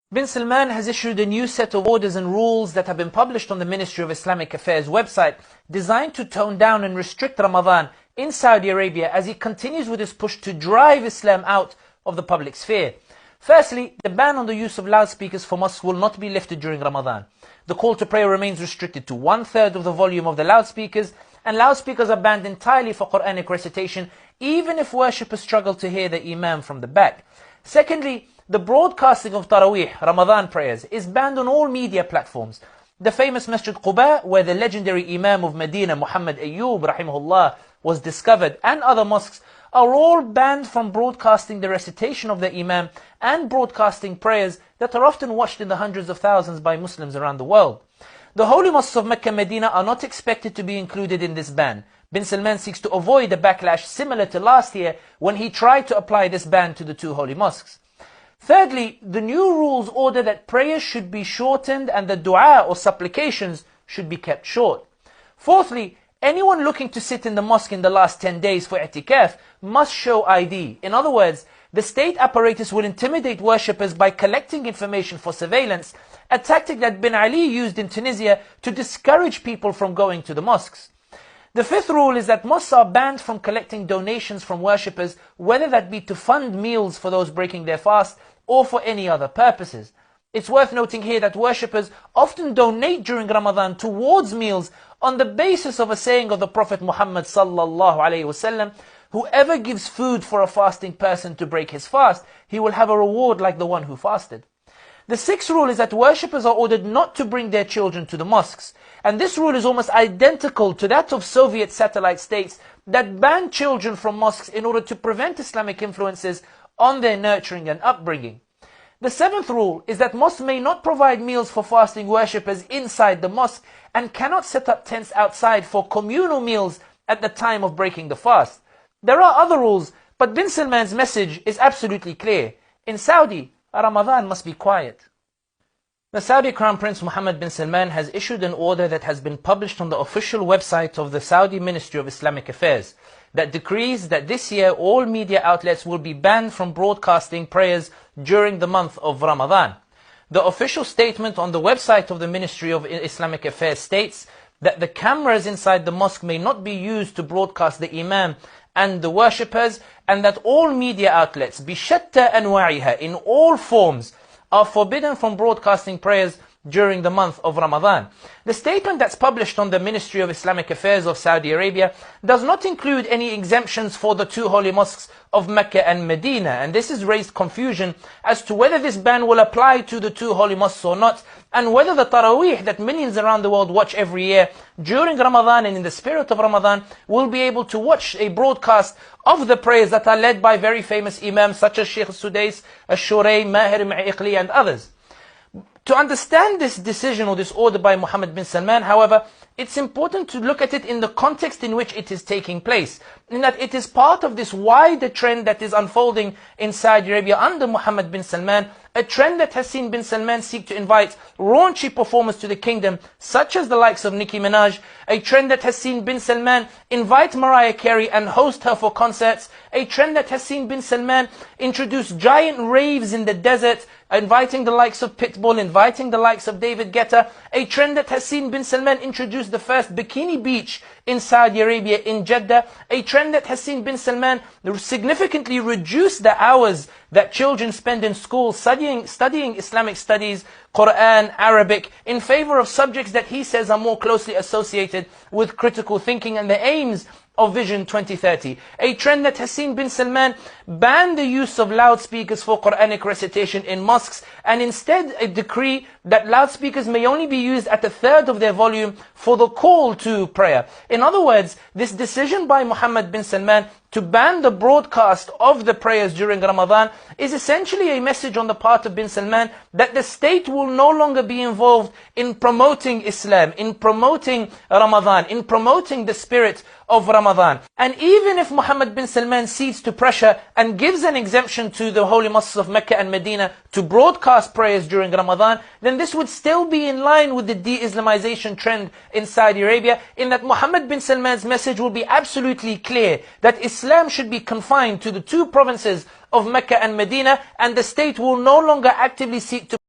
Bin Salman has issued a new set of orders and rules that have been published on the Ministry of Islamic Affairs website, designed to tone down and restrict Ramadan in Saudi Arabia as he continues with his push to drive Islam out of the public sphere. Firstly, the ban on the use of loudspeakers for mosques will not be lifted during Ramadan. The call to prayer remains restricted to 1/3 of the volume of the loudspeakers, and loudspeakers are banned entirely for Quranic recitation, even if worshippers struggle to hear the Imam from the back. Secondly, the broadcasting of Taraweeh, Ramadan prayers, is banned on all media platforms. The famous Masjid Quba, where the legendary Imam of Medina, Muhammad Ayyub, rahimahullah, was discovered, and other mosques, are all banned from broadcasting the recitation of the Imam and broadcasting prayers that are often watched in the hundreds of thousands by Muslims around the world. The holy mosques of Mecca and Medina are not expected to be included in this ban. Bin Salman seeks to avoid a backlash similar to last year when he tried to apply this ban to the two holy mosques. Thirdly, the new rules order that prayers should be shortened and the dua or supplications should be kept short. Fourthly, anyone looking to sit in the mosque in the last 10 days for i'tikaf must show ID. In other words, the state apparatus will intimidate worshippers by collecting information for surveillance, a tactic that Bin Ali used in Tunisia to discourage people from going to the mosques. The fifth rule is that mosques are banned from collecting donations from worshippers, whether that be to fund meals for those breaking their fast or for any other purposes. It's worth noting here that worshippers often donate during Ramadan towards meals on the basis of a saying of the Prophet Muhammad sallallahu alaihi wasallam, whoever gives food for a fasting person to break his fast, he will have a reward like the one who fasted. The sixth rule is that worshippers are ordered not to bring their children to the mosques. And this rule is almost identical to that of Soviet satellite states that banned children from mosques in order to prevent Islamic influences on their nurturing and upbringing. The seventh rule is that mosques may not provide meals for fasting worshippers inside the mosque and cannot set up tents outside for communal meals at the time of breaking the fast. There are other rules, but Bin Salman's message is absolutely clear. In Saudi, Ramadan must be quiet. The Saudi Crown Prince Mohammed bin Salman has issued an order that has been published on the official website of the Saudi Ministry of Islamic Affairs that decrees that this year all media outlets will be banned from broadcasting prayers during the month of Ramadan. The official statement on the website of the Ministry of Islamic Affairs states that the cameras inside the mosque may not be used to broadcast the Imam and the worshippers, and that all media outlets, bishatta anwa'iha, in all forms, are forbidden from broadcasting prayers during the month of Ramadan. The statement that's published on the Ministry of Islamic Affairs of Saudi Arabia does not include any exemptions for the two holy mosques of Mecca and Medina, and this has raised confusion as to whether this ban will apply to the two holy mosques or not, and whether the Taraweeh that millions around the world watch every year during Ramadan and in the spirit of Ramadan will be able to watch a broadcast of the prayers that are led by very famous imams such as Sheikh Sudais, Al-Shurey, Mahir Ma'iqli and others. To understand this decision or this order by Mohammed bin Salman, however, it's important to look at it in the context in which it is taking place, in that it is part of this wider trend that is unfolding in Saudi Arabia under Mohammed bin Salman, a trend that has seen bin Salman seek to invite raunchy performers to the kingdom, such as the likes of Nicki Minaj, a trend that has seen bin Salman invite Mariah Carey and host her for concerts, a trend that has seen bin Salman introduce giant raves in the desert, inviting the likes of Pitbull, inviting the likes of David Guetta, a trend that has seen bin Salman introduce the first bikini beach in Saudi Arabia, in Jeddah, a trend that has seen bin Salman significantly reduce the hours that children spend in school studying Islamic studies, Quran, Arabic, in favor of subjects that he says are more closely associated with critical thinking and the aims of Vision 2030. A trend that has seen bin Salman ban the use of loudspeakers for Quranic recitation in mosques, and instead a decree that loudspeakers may only be used at 1/3 of their volume for the call to prayer. In other words, this decision by Mohammed bin Salman to ban the broadcast of the prayers during Ramadan is essentially a message on the part of bin Salman that the state will no longer be involved in promoting Islam, in promoting Ramadan, in promoting the spirit of Ramadan. And even if Mohammed bin Salman cedes to pressure and gives an exemption to the holy mosques of Mecca and Medina to broadcast prayers during Ramadan, then this would still be in line with the de-Islamization trend in Saudi Arabia, in that Mohammed bin Salman's message will be absolutely clear that Islam should be confined to the two provinces of Mecca and Medina, and the state will no longer actively seek to